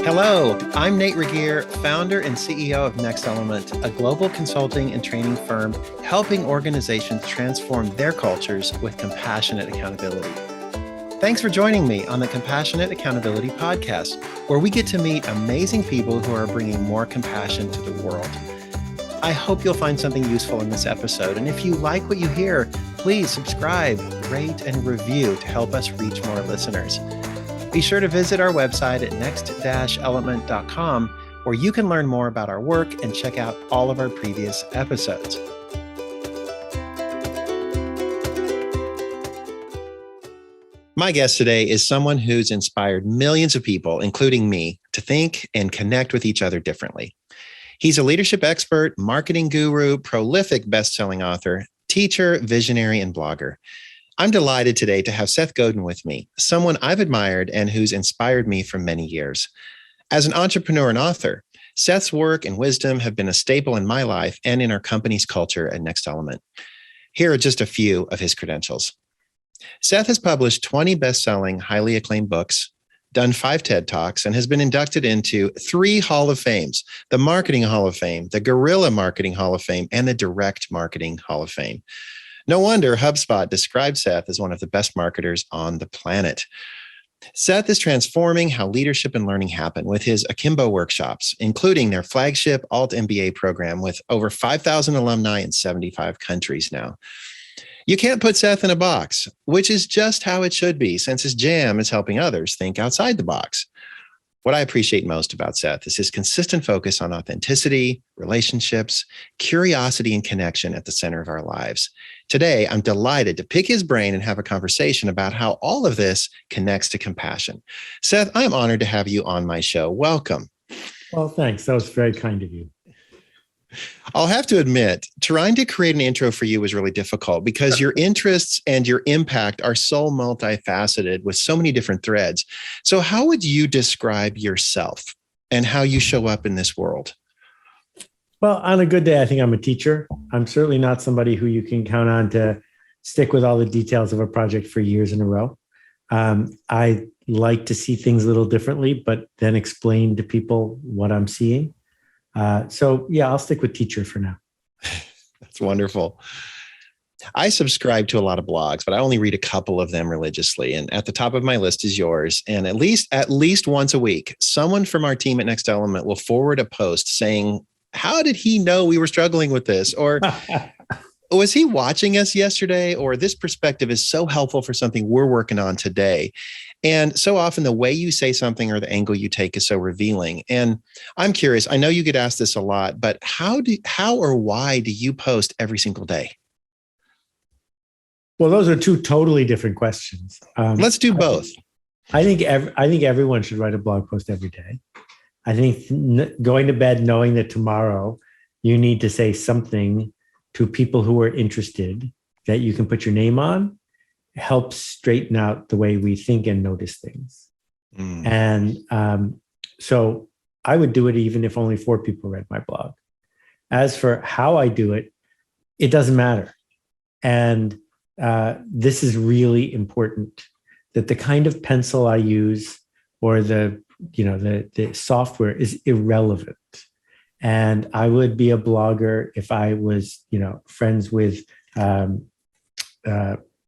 Hello, I'm Nate Regier, founder and CEO of Next Element, a global consulting and training firm helping organizations transform their cultures with compassionate accountability. Thanks for joining me on the Compassionate Accountability Podcast, where we get to meet amazing people who are bringing more compassion to the world. I hope you'll find something useful in this episode, and if you like what you hear, please subscribe, rate, and review to help us reach more listeners. Be sure to visit our website at next-element.com, where you can learn more about our work and check out all of our previous episodes. My guest today is someone who's inspired millions of people, including me, to think and connect with each other differently. He's a leadership expert, marketing guru, prolific best-selling author, teacher, visionary, and blogger. I'm delighted today to have Seth Godin with me, someone I've admired and who's inspired me for many years. As an entrepreneur and author, Seth's work and wisdom have been a staple in my life and in our company's culture at Next Element. Here are just a few of his credentials. Seth has published 20 best-selling, highly acclaimed books, done 5 TED Talks, and has been inducted into 3 Hall of Fames, the Marketing Hall of Fame, the Guerrilla Marketing Hall of Fame, and the Direct Marketing Hall of Fame. No wonder HubSpot described Seth as one of the best marketers on the planet. Seth is transforming how leadership and learning happen with his Akimbo workshops, including their flagship Alt MBA program with over 5,000 alumni in 75 countries now. You can't put Seth in a box, which is just how it should be, since his jam is helping others think outside the box. What I appreciate most about Seth is his consistent focus on authenticity, relationships, curiosity, and connection at the center of our lives. Today, I'm delighted to pick his brain and have a conversation about how all of this connects to compassion. Seth, I'm honored to have you on my show. Welcome. Well, thanks. That was very kind of you. I'll have to admit, trying to create an intro for you was really difficult because your interests and your impact are so multifaceted with so many different threads. So how would you describe yourself and how you show up in this world? Well, on a good day, I think I'm a teacher. I'm certainly not somebody who you can count on to stick with all the details of a project for years in a row. I like to see things a little differently, but then explain to people what I'm seeing. So yeah, I'll stick with teacher for now. That's wonderful. I subscribe to a lot of blogs, but I only read a couple of them religiously. And at the top of my list is yours. And at least once a week, someone from our team at Next Element will forward a post saying, how did he know we were struggling with this? Or was he watching us yesterday? Or this perspective is so helpful for something we're working on today. And so often the way you say something or the angle you take is so revealing. And I'm curious, I know you get asked this a lot, but how or why do you post every single day? Well, those are 2 totally different questions. Let's do both. I think everyone should write a blog post every day. I think going to bed knowing that tomorrow you need to say something to people who are interested that you can put your name on helps straighten out the way we think and notice things. And so I would do it even if only 4 people read my blog. As for how I do it, it doesn't matter. And this is really important, that the kind of pencil I use or the software is irrelevant. And I would be a blogger if I was, friends with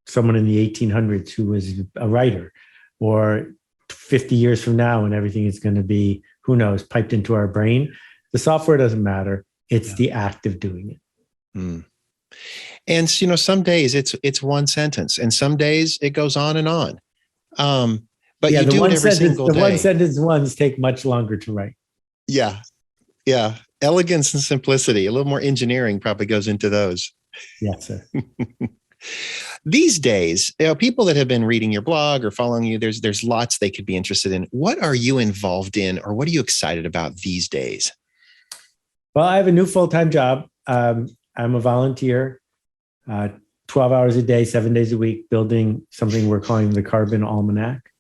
someone in the 1800s who was a writer, or 50 years from now when everything is going to be, who knows, piped into our brain. The software doesn't matter. It's the act of doing it. Mm. And, some days it's one sentence and some days it goes on and on. But you do it every single day. The one sentence ones take much longer to write. Yeah. Yeah. Elegance and simplicity. A little more engineering probably goes into those. Yes, sir. These days, people that have been reading your blog or following you, there's lots they could be interested in. What are you involved in, or what are you excited about these days? Well, I have a new full-time job. I'm a volunteer, 12 hours a day, 7 days a week, building something we're calling the Carbon Almanac.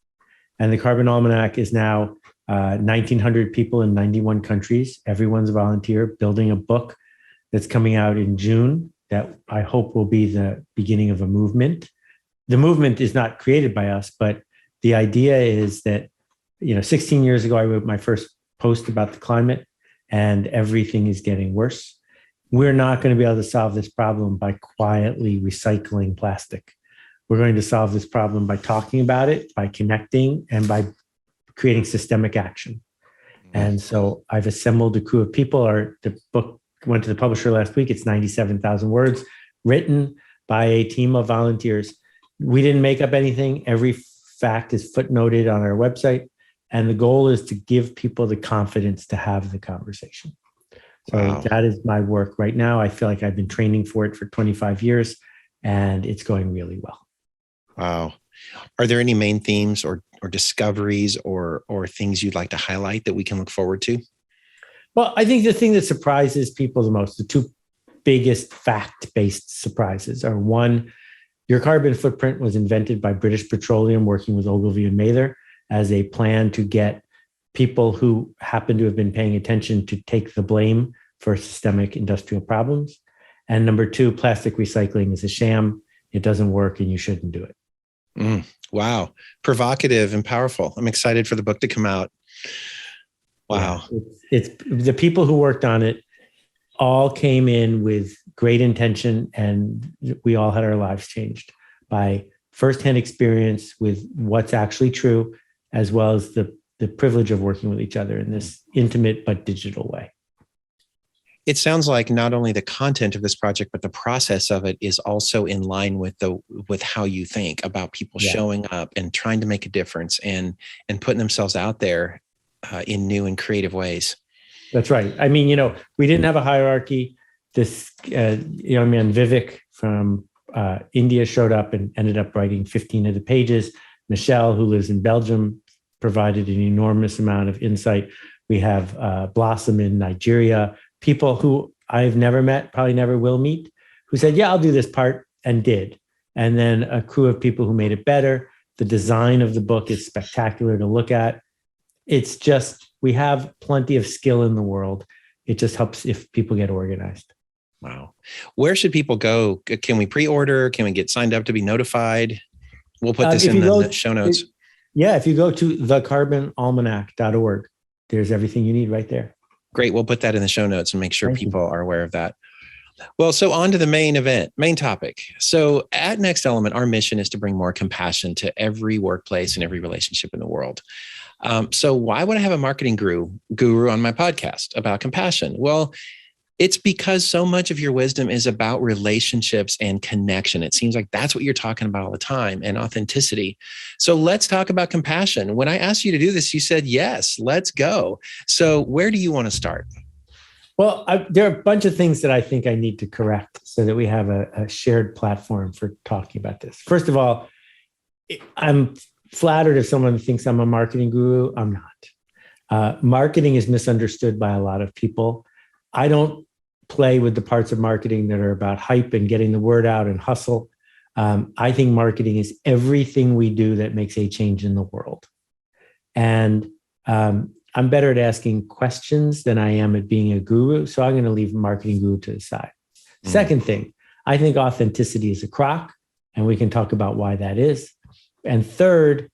And the Carbon Almanac is now 1,900 people in 91 countries. Everyone's a volunteer, building a book that's coming out in June that I hope will be the beginning of a movement. The movement is not created by us, but the idea is that 16 years ago, I wrote my first post about the climate, and everything is getting worse. We're not going to be able to solve this problem by quietly recycling plastic. We're going to solve this problem by talking about it, by connecting, and by creating systemic action. And so I've assembled a crew of people. The book went to the publisher last week. It's 97,000 words, written by a team of volunteers. We didn't make up anything. Every fact is footnoted on our website. And the goal is to give people the confidence to have the conversation. So That is my work right now. I feel like I've been training for it for 25 years, and it's going really well. Wow. Are there any main themes or discoveries or things you'd like to highlight that we can look forward to? Well, I think the thing that surprises people the most, the two biggest fact-based surprises are, one, your carbon footprint was invented by British Petroleum working with Ogilvy and Mather as a plan to get people who happen to have been paying attention to take the blame for systemic industrial problems. And number two, plastic recycling is a sham. It doesn't work and you shouldn't do it. Wow. Provocative and powerful. I'm excited for the book to come out. Wow. Yeah, it's the people who worked on it all came in with great intention, and we all had our lives changed by firsthand experience with what's actually true, as well as the privilege of working with each other in this intimate but digital way. It sounds like not only the content of this project, but the process of it is also in line with how you think about people showing up and trying to make a difference and putting themselves out there in new and creative ways. That's right. I mean, we didn't have a hierarchy. This young man, Vivek from India, showed up and ended up writing 15 of the pages. Michelle, who lives in Belgium, provided an enormous amount of insight. We have Blossom in Nigeria, people who I've never met, probably never will meet, who said, yeah, I'll do this part, and did. And then a crew of people who made it better. The design of the book is spectacular to look at. It's just, we have plenty of skill in the world. It just helps if people get organized. Wow. Where should people go? Can we pre-order? Can we get signed up to be notified? We'll put this in the show notes. If you go to thecarbonalmanac.org, there's everything you need right there. Great. We'll put that in the show notes and make sure people are aware of that. Well, so on to the main topic. So at Next Element, our mission is to bring more compassion to every workplace and every relationship in the world. So why would I have a marketing guru on my podcast about compassion? Well, it's because so much of your wisdom is about relationships and connection. It seems like that's what you're talking about all the time, and authenticity. So let's talk about compassion. When I asked you to do this, you said, yes, let's go. So where do you want to start? Well, there are a bunch of things that I think I need to correct so that we have a shared platform for talking about this. First of all, I'm flattered if someone thinks I'm a marketing guru. I'm not. Marketing is misunderstood by a lot of people. I don't play with the parts of marketing that are about hype and getting the word out and hustle. I think marketing is everything we do that makes a change in the world. And I'm better at asking questions than I am at being a guru. So I'm going to leave marketing guru to the side. Second thing, I think authenticity is a crock, and we can talk about why that is. And third,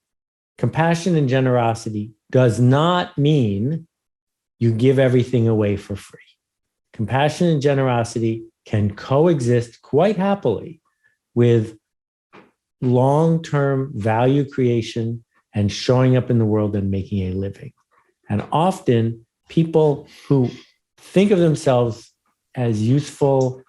compassion and generosity does not mean you give everything away for free. Compassion and generosity can coexist quite happily with long-term value creation and showing up in the world and making a living. And often people who think of themselves as useful,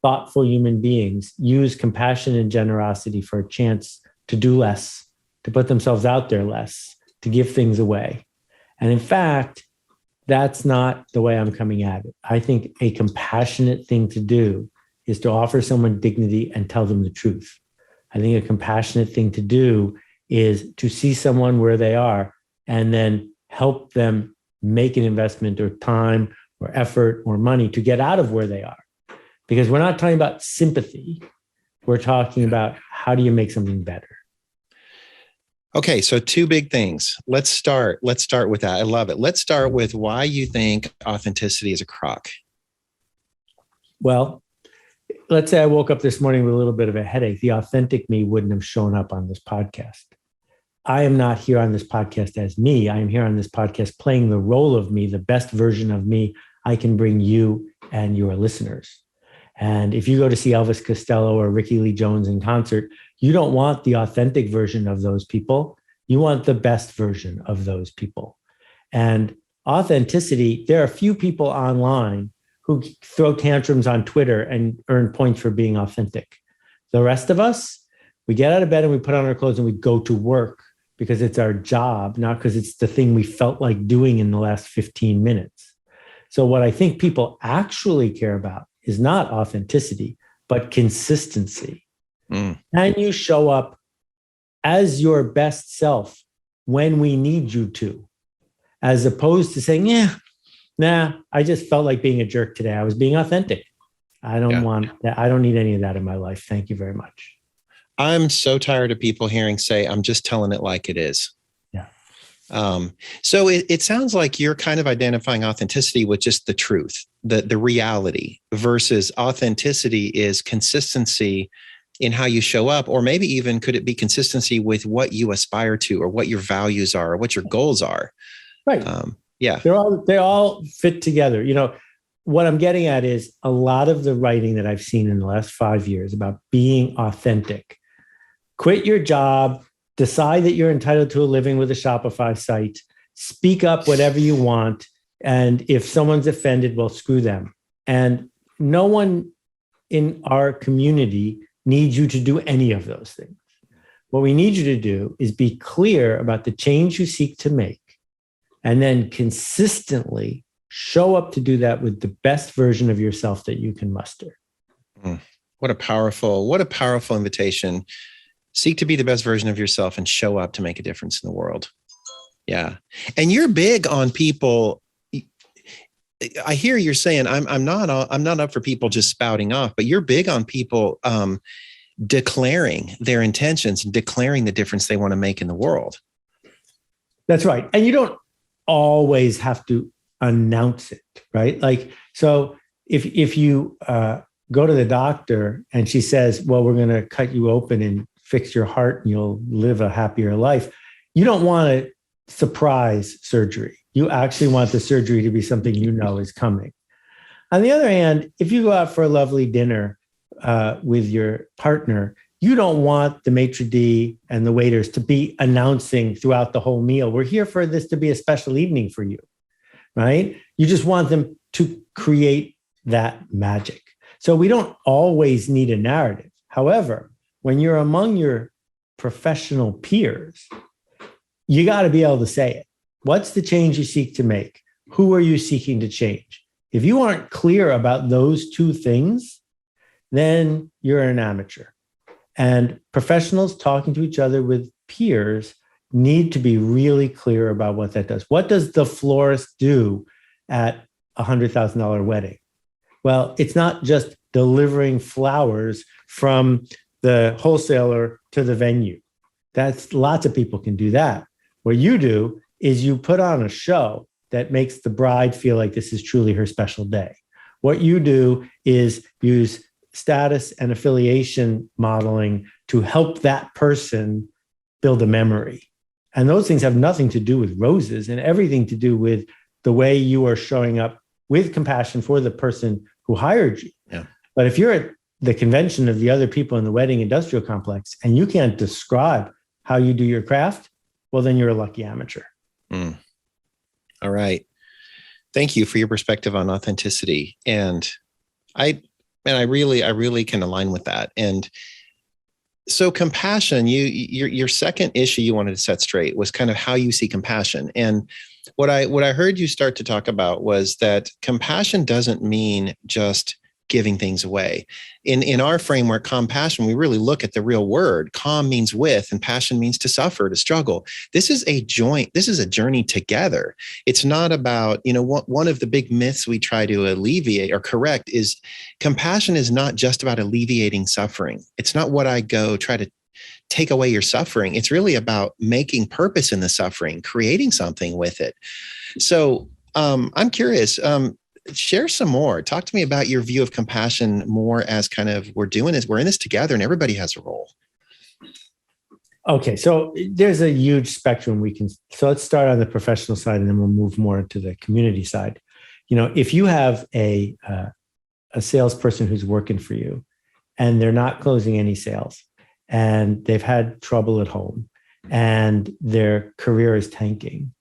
thoughtful human beings use compassion and generosity for a chance to do less, to put themselves out there less, to give things away. And in fact, that's not the way I'm coming at it. I think a compassionate thing to do is to offer someone dignity and tell them the truth. I think a compassionate thing to do is to see someone where they are and then help them make an investment or time or effort or money to get out of where they are. Because we're not talking about sympathy. We're talking about how do you make something better? Okay, so two big things. Let's start with that. I love it. Let's start with why you think authenticity is a crock. Well, let's say I woke up this morning with a little bit of a headache. The authentic me wouldn't have shown up on this podcast. I am not here on this podcast as me. I am here on this podcast playing the role of me, the best version of me I can bring you and your listeners. And if you go to see Elvis Costello or Ricky Lee Jones in concert, you don't want the authentic version of those people. You want the best version of those people. And authenticity, there are few people online who throw tantrums on Twitter and earn points for being authentic. The rest of us, we get out of bed and we put on our clothes and we go to work because it's our job, not because it's the thing we felt like doing in the last 15 minutes. So what I think people actually care about is not authenticity, but consistency. Can you show up as your best self when we need you to, as opposed to saying, I just felt like being a jerk today. I was being authentic. I don't want that. I don't need any of that in my life. Thank you very much. I'm so tired of people hearing say, I'm just telling it like it is. Yeah. So it sounds like you're kind of identifying authenticity with just the truth, the reality, versus authenticity is consistency in how you show up, or maybe even could it be consistency with what you aspire to, or what your values are, or what your goals are. Right. They all fit together. You know, what I'm getting at is a lot of the writing that I've seen in the last 5 years about being authentic. Quit your job, decide that you're entitled to a living with a Shopify site, speak up whatever you want. And if someone's offended, well, screw them. And no one in our community needs you to do any of those things. What we need you to do is be clear about the change you seek to make, and then consistently show up to do that with the best version of yourself that you can muster. What a powerful invitation. Seek to be the best version of yourself and show up to make a difference in the world. Yeah. And you're big on people. I hear you're saying I'm not up for people just spouting off, but you're big on people declaring their intentions and declaring the difference they want to make in the world. That's right. And you don't always have to announce it, right? Like, so if you go to the doctor and she says, well, we're going to cut you open and fix your heart and you'll live a happier life, you don't want a surprise surgery. You actually want the surgery to be something you know is coming. On the other hand, if you go out for a lovely dinner with your partner, you don't want the maitre d' and the waiters to be announcing throughout the whole meal, we're here for this to be a special evening for you, right? You just want them to create that magic. So we don't always need a narrative. However, when you're among your professional peers, you got to be able to say it. What's the change you seek to make? Who are you seeking to change? If you aren't clear about those two things, then you're an amateur. And professionals talking to each other with peers need to be really clear about what that does. What does the florist do at a $100,000 wedding? Well, it's not just delivering flowers from the wholesaler to the venue. That's lots of people can do that. What you do is you put on a show that makes the bride feel like this is truly her special day. What you do is use status and affiliation modeling to help that person build a memory. And those things have nothing to do with roses and everything to do with the way you are showing up with compassion for the person who hired you. Yeah. But if you're at the convention of the other people in the wedding industrial complex and you can't describe how you do your craft, well, then you're a lucky amateur. All right. Thank you for your perspective on authenticity. And I really can align with that. And so compassion, your second issue you wanted to set straight was kind of how you see compassion. And what I heard you start to talk about was that compassion doesn't mean just giving things away. In our framework, compassion, we really look at the real word. Com means with, and passion means to suffer, to struggle. This is a journey together. It's not about, one of the big myths we try to alleviate or correct is compassion is not just about alleviating suffering. It's not what I go try to take away your suffering. It's really about making purpose in the suffering, creating something with it. So I'm curious, share some more. Talk to me about your view of compassion more as kind of we're in this together and everybody has a role. Okay, so there's a huge spectrum we can. So let's start on the professional side, and then we'll move more to the community side. If you have a salesperson who's working for you, and they're not closing any sales, and they've had trouble at home, and their career is tanking,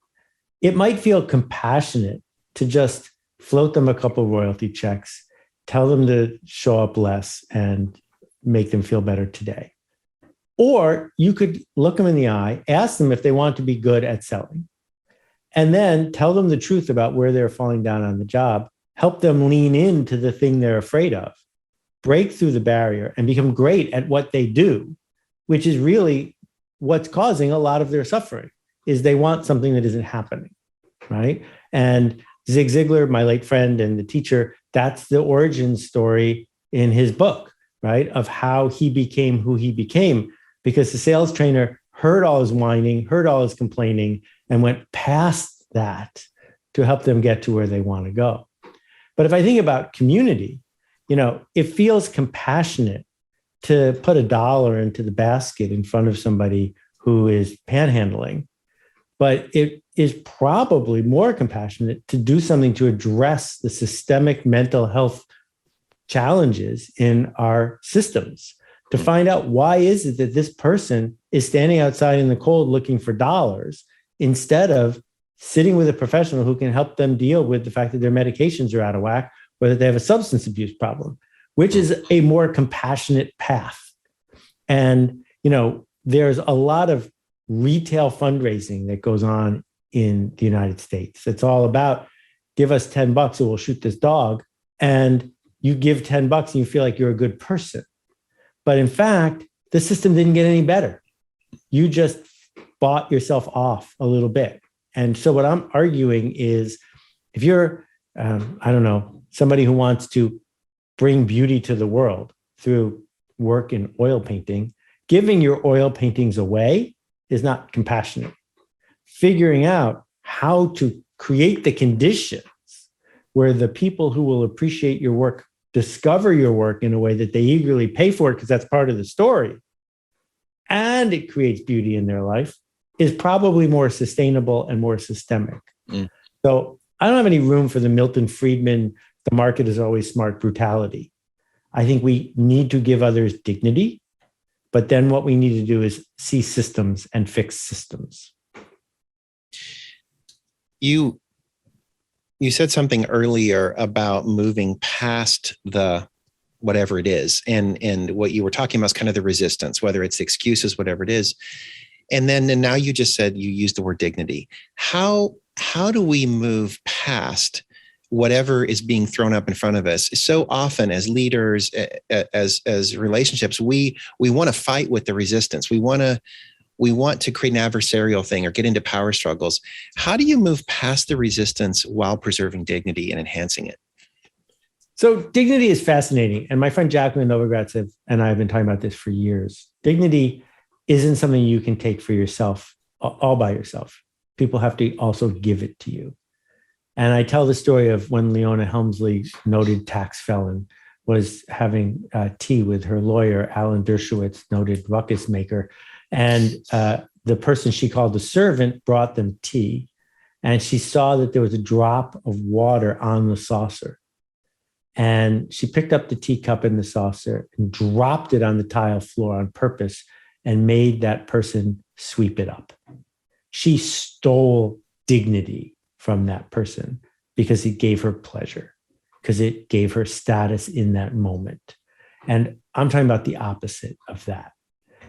it might feel compassionate to just float them a couple of royalty checks, tell them to show up less, and make them feel better today. Or you could look them in the eye, ask them if they want to be good at selling, and then tell them the truth about where they're falling down on the job, help them lean into the thing they're afraid of, break through the barrier, and become great at what they do, which is really what's causing a lot of their suffering, is they want something that isn't happening, right? And Zig Ziglar, my late friend and the teacher, that's the origin story in his book, right? Of how he became who he became, because the sales trainer heard all his whining, heard all his complaining, and went past that to help them get to where they want to go. But if I think about community, it feels compassionate to put $1 into the basket in front of somebody who is panhandling. But it is probably more compassionate to do something to address the systemic mental health challenges in our systems, to find out why is it that this person is standing outside in the cold looking for dollars, instead of sitting with a professional who can help them deal with the fact that their medications are out of whack, or that they have a substance abuse problem, which is a more compassionate path. And, there's a lot of retail fundraising that goes on in the United States. It's all about, give us $10 or we'll shoot this dog. And you give $10 and you feel like you're a good person. But in fact, the system didn't get any better. You just bought yourself off a little bit. And so what I'm arguing is, if you're, somebody who wants to bring beauty to the world through work in oil painting, giving your oil paintings away is not compassionate. Figuring out how to create the conditions where the people who will appreciate your work discover your work in a way that they eagerly pay for it, because that's part of the story, and it creates beauty in their life, is probably more sustainable and more systemic. So I don't have any room for the Milton Friedman, the market is always smart brutality. I think we need to give others dignity, but then what we need to do is see systems and fix systems. You said something earlier about moving past the whatever it is, and what you were talking about is kind of the resistance, whether it's excuses, whatever it is. And now you just said, you used the word dignity. How do we move past whatever is being thrown up in front of us? So often as leaders, as relationships, we want to fight with the resistance. We want to create an adversarial thing or get into power struggles. How do you move past the resistance while preserving dignity and enhancing it? So dignity is fascinating. And my friend Jacqueline Novogratz and I have been talking about this for years. Dignity isn't something you can take for yourself, all by yourself. People have to also give it to you. And I tell the story of when Leona Helmsley, noted tax felon, was having tea with her lawyer, Alan Dershowitz, noted ruckus maker. And the person she called the servant brought them tea. And she saw that there was a drop of water on the saucer. And she picked up the teacup in the saucer and dropped it on the tile floor on purpose and made that person sweep it up. She stole dignity from that person because it gave her pleasure, because it gave her status in that moment. And I'm talking about the opposite of that.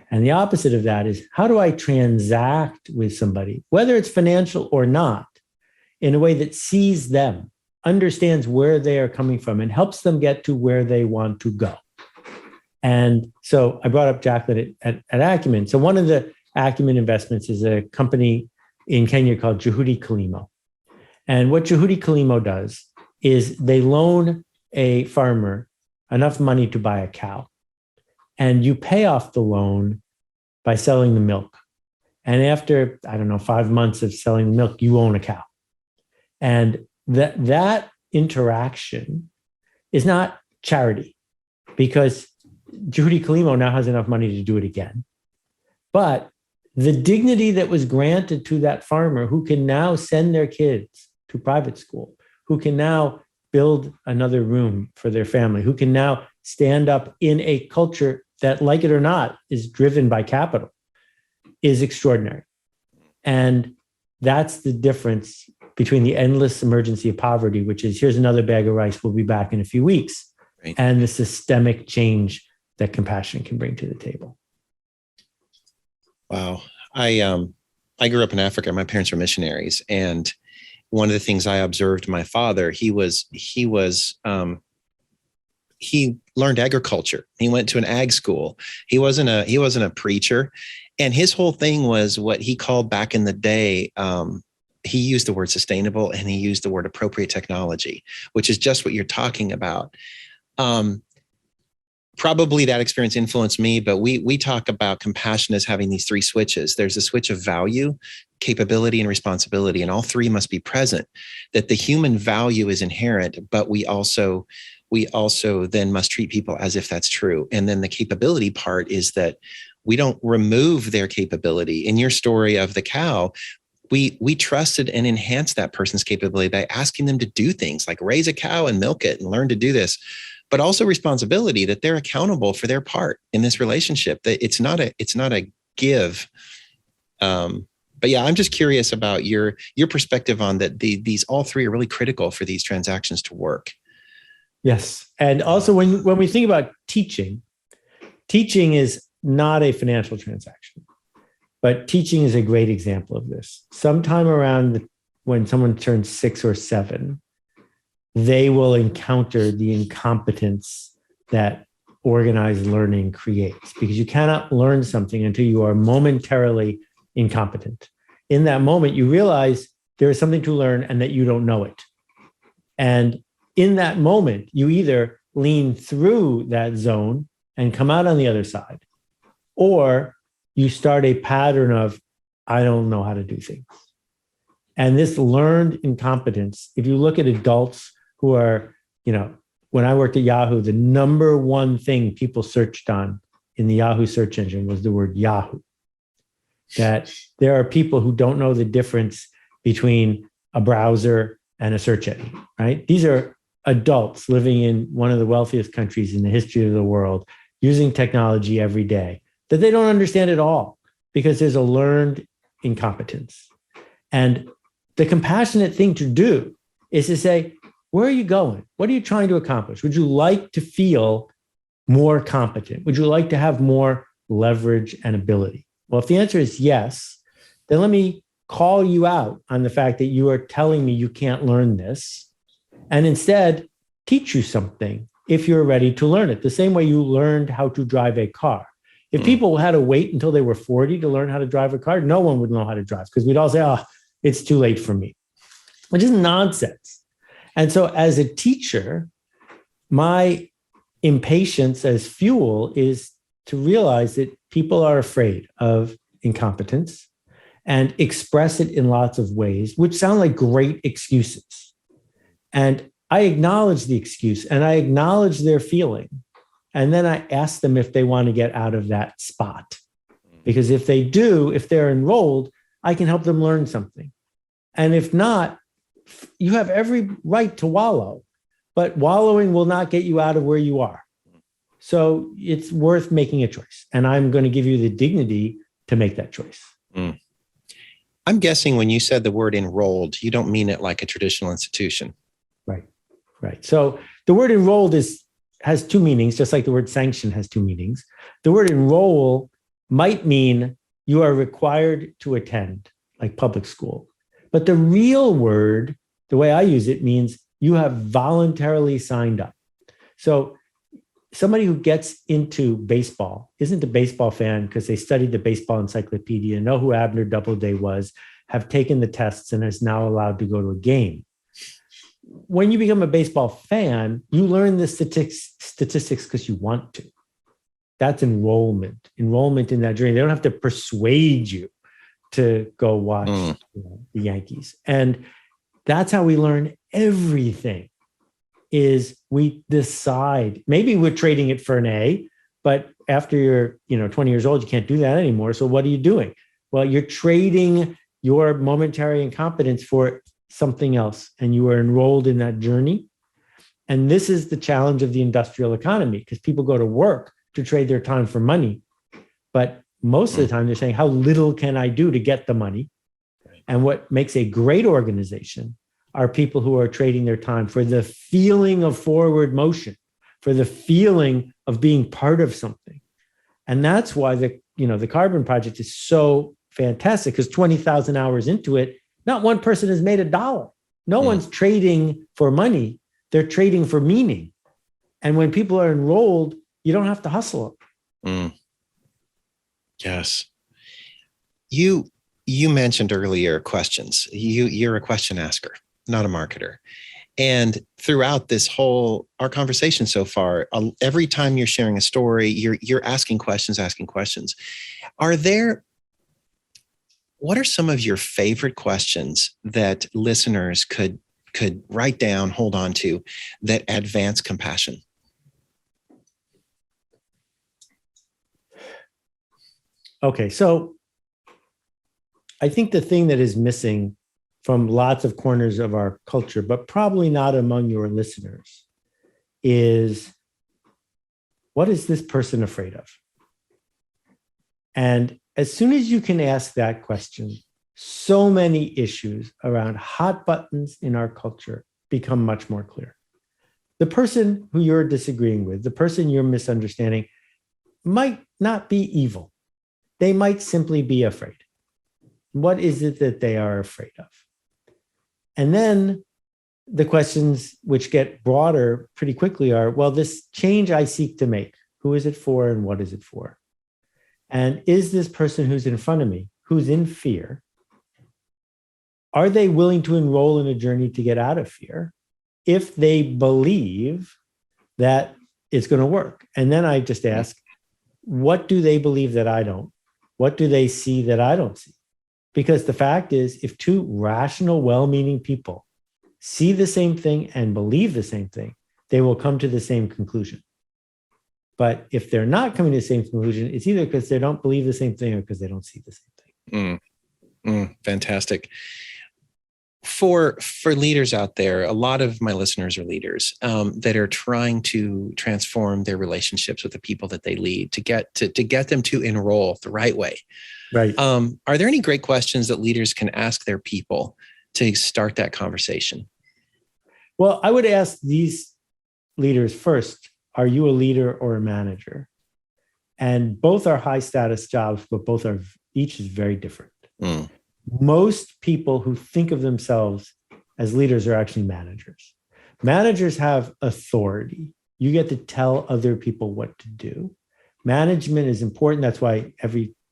And the opposite of that is, how do I transact with somebody, whether it's financial or not, in a way that sees them, understands where they are coming from, and helps them get to where they want to go? And so I brought up Jacqueline at Acumen. So one of the Acumen investments is a company in Kenya called Juhudi Kilimo. And what Juhudi Kilimo does is they loan a farmer enough money to buy a cow. And you pay off the loan by selling the milk. And after, 5 months of selling the milk, you own a cow. And that interaction is not charity, because Juhudi Kilimo now has enough money to do it again. But the dignity that was granted to that farmer who can now send their kids to private school, who can now build another room for their family, who can now stand up in a culture that, like it or not, is driven by capital, is extraordinary. And that's the difference between the endless emergency of poverty, which is here's another bag of rice, we'll be back in a few weeks, right, and the systemic change that compassion can bring to the table. Wow. I grew up in Africa. My parents were missionaries. And one of the things I observed my father, he learned agriculture. He went to an ag school. He wasn't a preacher. And his whole thing was what he called back in the day, he used the word sustainable and he used the word appropriate technology, which is just what you're talking about. Probably that experience influenced me, but we talk about compassion as having these three switches. There's a switch of value, capability, and responsibility, and all three must be present. That the human value is inherent, but we also then must treat people as if that's true. And then the capability part is that we don't remove their capability. In your story of the cow, we trusted and enhanced that person's capability by asking them to do things like raise a cow and milk it and learn to do this, but also responsibility that they're accountable for their part in this relationship, that it's not a give. But yeah, I'm just curious about your perspective on that. These all three are really critical for these transactions to work. Yes. And also when we think about teaching is not a financial transaction, but teaching is a great example of this. Sometime around when someone turns 6 or 7, they will encounter the incompetence that organized learning creates, because you cannot learn something until you are momentarily incompetent. In that moment, you realize there is something to learn and that you don't know it. And in that moment, you either lean through that zone and come out on the other side, or you start a pattern of, I don't know how to do things. And this learned incompetence, if you look at adults who are, when I worked at Yahoo, the number one thing people searched on in the Yahoo search engine was the word Yahoo. That there are people who don't know the difference between a browser and a search engine, right? These are adults living in one of the wealthiest countries in the history of the world, using technology every day that they don't understand at all because there's a learned incompetence. And the compassionate thing to do is to say, where are you going? What are you trying to accomplish? Would you like to feel more competent? Would you like to have more leverage and ability? Well, if the answer is yes, then let me call you out on the fact that you are telling me you can't learn this, and instead teach you something if you're ready to learn it, the same way you learned how to drive a car. If people had to wait until they were 40 to learn how to drive a car, no one would know how to drive, because we'd all say, oh, it's too late for me, which is nonsense. And so as a teacher, my impatience as fuel is to realize that people are afraid of incompetence and express it in lots of ways, which sound like great excuses. And I acknowledge the excuse and I acknowledge their feeling. And then I ask them if they want to get out of that spot. Because if they do, if they're enrolled, I can help them learn something. And if not, you have every right to wallow, but wallowing will not get you out of where you are. So it's worth making a choice. And I'm going to give you the dignity to make that choice. I'm guessing when you said the word enrolled, you don't mean it like a traditional institution. Right. So the word enrolled has two meanings, just like the word sanction has two meanings. The word enroll might mean you are required to attend, like public school. But the real word, the way I use it, means you have voluntarily signed up. So somebody who gets into baseball isn't a baseball fan because they studied the baseball encyclopedia, know who Abner Doubleday was, have taken the tests, and is now allowed to go to a game. When you become a baseball fan, you learn the statistics because you want to. That's enrollment in that journey. They don't have to persuade you to go watch the Yankees. And that's how we learn everything, is we decide. Maybe we're trading it for an A, but after you're 20 years old, you can't do that anymore. So what are you doing? Well, you're trading your momentary incompetence for something else, and you are enrolled in that journey. And this is the challenge of the industrial economy, because people go to work to trade their time for money. But most of the time, they're saying, how little can I do to get the money? And what makes a great organization are people who are trading their time for the feeling of forward motion, for the feeling of being part of something. And that's why the Carbon Project is so fantastic, because 20,000 hours into it, not one person has made $1. No one's trading for money. They're trading for meaning. And when people are enrolled, you don't have to hustle them. Yes. You mentioned earlier questions. You're a question asker, not a marketer. And throughout our conversation so far, every time you're sharing a story, you're asking questions. What are some of your favorite questions that listeners could write down, hold on to, that advance compassion? Okay, so I think the thing that is missing from lots of corners of our culture, but probably not among your listeners, is, what is this person afraid of? And as soon as you can ask that question, so many issues around hot buttons in our culture become much more clear. The person who you're disagreeing with, the person you're misunderstanding, might not be evil. They might simply be afraid. What is it that they are afraid of? And then the questions which get broader pretty quickly are, well, this change I seek to make, who is it for and what is it for? And is this person who's in front of me, who's in fear, are they willing to enroll in a journey to get out of fear if they believe that it's going to work? And then I just ask, what do they believe that I don't? What do they see that I don't see? Because the fact is, if two rational, well-meaning people see the same thing and believe the same thing, they will come to the same conclusion. But if they're not coming to the same conclusion, it's either because they don't believe the same thing or because they don't see the same thing. Fantastic. For leaders out there, a lot of my listeners are leaders that are trying to transform their relationships with the people that they lead to get them to enroll the right way. Right. Are there any great questions that leaders can ask their people to start that conversation? Well, I would ask these leaders first, are you a leader or a manager? And both are high status jobs, but each is very different. Most people who think of themselves as leaders are actually managers. Managers have authority. You get to tell other people what to do. Management is important. That's why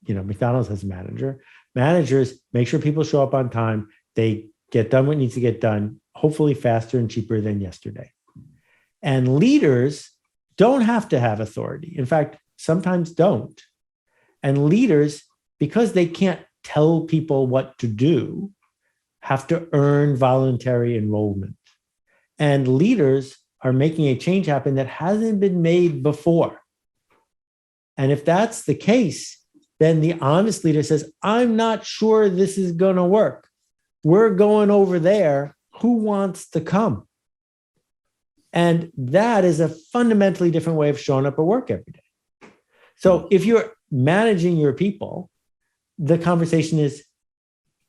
McDonald's has a manager. Managers make sure people show up on time. They get done what needs to get done, hopefully faster and cheaper than yesterday. And leaders don't have to have authority. In fact, sometimes don't. And leaders, because they can't tell people what to do, have to earn voluntary enrollment. And leaders are making a change happen that hasn't been made before. And if that's the case, then the honest leader says, I'm not sure this is going to work. We're going over there. Who wants to come? And that is a fundamentally different way of showing up at work every day. So if you're managing your people, the conversation is,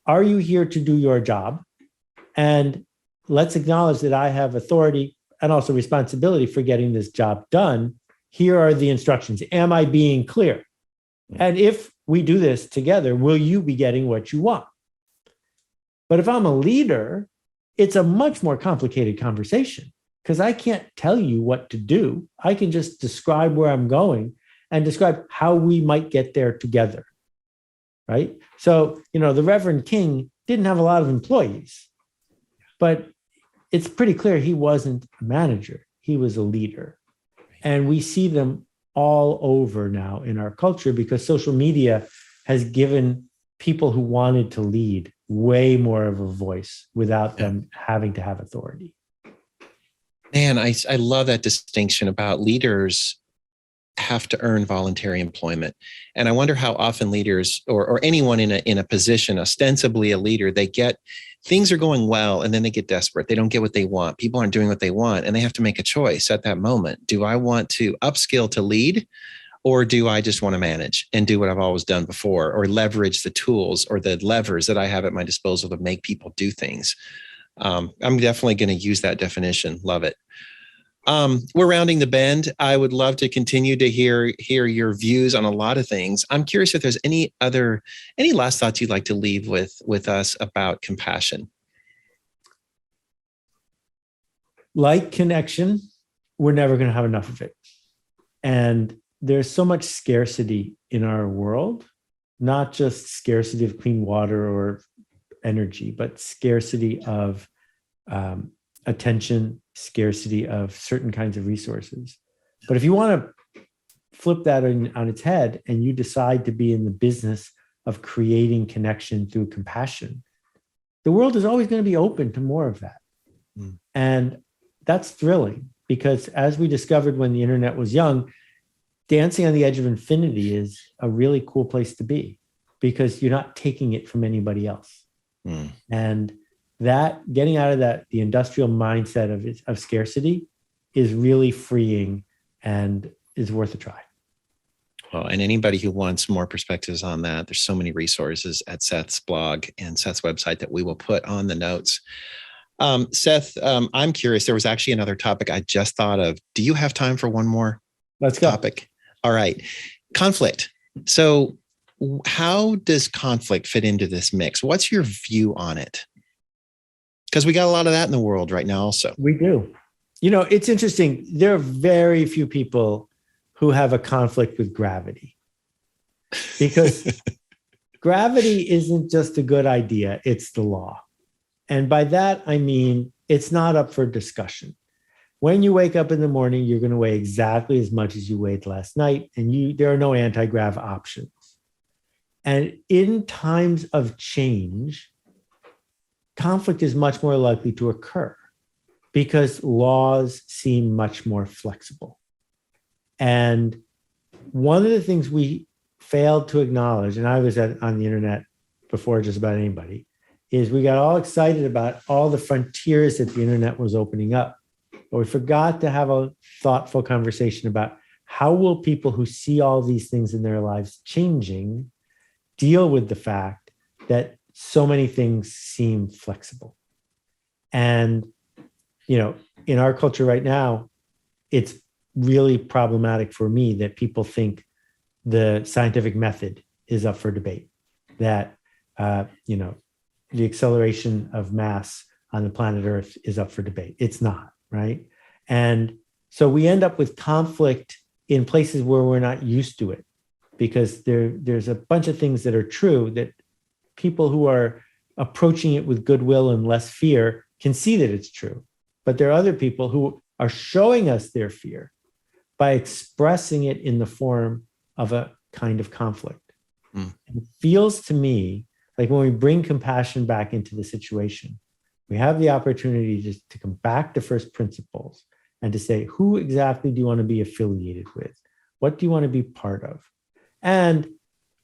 are you here to do your job? And let's acknowledge that I have authority and also responsibility for getting this job done. Here are the instructions. Am I being clear? And if we do this together, will you be getting what you want? But if I'm a leader, it's a much more complicated conversation, because I can't tell you what to do. I can just describe where I'm going and describe how we might get there together. Right? So, the Reverend King didn't have a lot of employees, but it's pretty clear he wasn't a manager. He was a leader. And we see them all over now in our culture because social media has given people who wanted to lead way more of a voice without them having to have authority. Man, I love that distinction about leaders have to earn voluntary employment. And I wonder how often leaders or anyone in a position, ostensibly a leader, they get things are going well and then they get desperate. They don't get what they want. People aren't doing what they want. And they have to make a choice at that moment. Do I want to upskill to lead? Or do I just want to manage and do what I've always done before, or leverage the tools or the levers that I have at my disposal to make people do things? I'm definitely going to use that definition. Love it. We're rounding the bend. I would love to continue to hear your views on a lot of things. I'm curious if there's any last thoughts you'd like to leave with us about compassion. Like connection, we're never going to have enough of it. And there's so much scarcity in our world, not just scarcity of clean water or energy, but scarcity of attention, scarcity of certain kinds of resources. But if you want to flip that on its head and you decide to be in the business of creating connection through compassion, the world is always going to be open to more of that. Mm. And that's thrilling, because as we discovered when the internet was young, dancing on the edge of infinity is a really cool place to be, because you're not taking it from anybody else. Mm. And that getting out of the industrial mindset of scarcity is really freeing and is worth a try. Well, and anybody who wants more perspectives on that, there's so many resources at Seth's blog and Seth's website that we will put on the notes. Seth, I'm curious. There was actually another topic I just thought of. Do you have time for one more topic? All right. Conflict. So how does conflict fit into this mix? What's your view on it? Because we got a lot of that in the world right now also. We do. It's interesting. There are very few people who have a conflict with gravity, because gravity isn't just a good idea. It's the law. And by that, I mean, it's not up for discussion. When you wake up in the morning, you're going to weigh exactly as much as you weighed last night, and there are no anti-grav options. And in times of change, conflict is much more likely to occur because laws seem much more flexible. And one of the things we failed to acknowledge, and I was on the internet before just about anybody, is we got all excited about all the frontiers that the internet was opening up. But we forgot to have a thoughtful conversation about how will people who see all these things in their lives changing deal with the fact that so many things seem flexible. And, in our culture right now, it's really problematic for me that people think the scientific method is up for debate, that, the acceleration of mass on the planet Earth is up for debate. It's not, right? And so we end up with conflict in places where we're not used to it, because there's a bunch of things that are true that people who are approaching it with goodwill and less fear can see that it's true. But there are other people who are showing us their fear by expressing it in the form of a kind of conflict. Mm. It feels to me like when we bring compassion back into the situation, we have the opportunity to come back to first principles and to say, who exactly do you want to be affiliated with? What do you want to be part of? And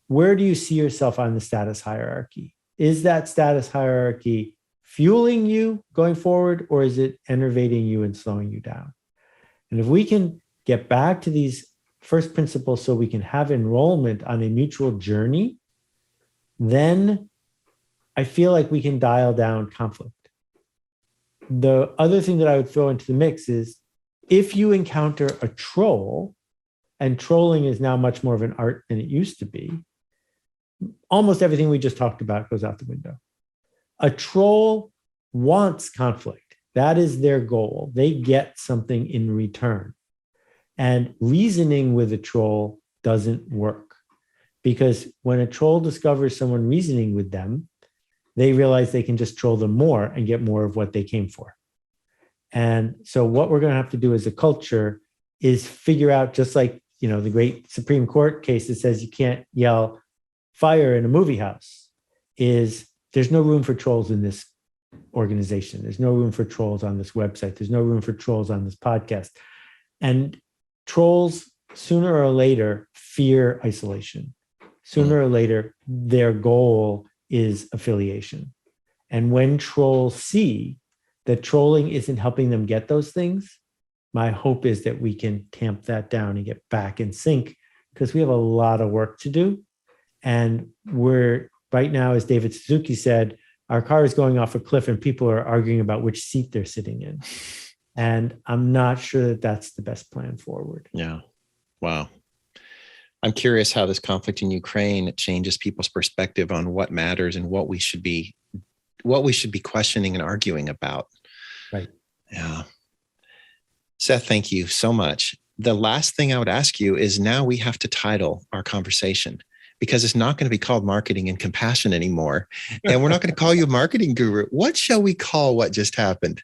where do you see yourself on the status hierarchy? Is that status hierarchy fueling you going forward, or is it enervating you and slowing you down? And if we can get back to these first principles so we can have enrollment on a mutual journey, then I feel like we can dial down conflict. The other thing that I would throw into the mix is if you encounter a troll, and trolling is now much more of an art than it used to be, almost everything we just talked about goes out the window. A troll wants conflict. That is their goal. They get something in return. And reasoning with a troll doesn't work, because when a troll discovers someone reasoning with them, they realize they can just troll them more and get more of what they came for. And so what we're going to have to do as a culture is figure out, just like, the great Supreme Court case that says you can't yell fire in a movie house, is there's no room for trolls in this organization. There's no room for trolls on this website. There's no room for trolls on this podcast. And trolls sooner or later fear isolation. Sooner or later, their goal is affiliation. And when trolls see that trolling isn't helping them get those things, my hope is that we can tamp that down and get back in sync, because we have a lot of work to do. And we're right now, as David Suzuki said, our car is going off a cliff and people are arguing about which seat they're sitting in. And I'm not sure that that's the best plan forward. Yeah. Wow. I'm curious how this conflict in Ukraine changes people's perspective on what matters and what we should be questioning and arguing about. Right. Yeah. Seth, thank you so much. The last thing I would ask you is, now we have to title our conversation, because it's not going to be called Marketing and Compassion anymore. And we're not going to call you a marketing guru. What shall we call what just happened?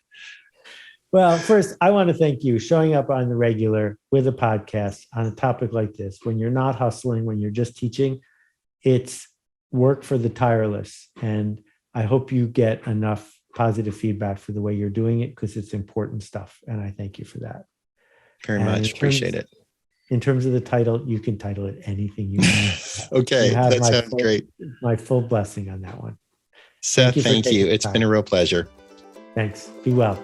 Well, first, I want to thank you showing up on the regular with a podcast on a topic like this. When you're not hustling, when you're just teaching, it's work for the tireless. And I hope you get enough positive feedback for the way you're doing it, because it's important stuff. And I thank you for that. Very much. Appreciate it. In terms of the title, you can title it anything you want. Okay, that sounds great. My full blessing on that one. Seth, thank you. It's been a real pleasure. Thanks. Be well.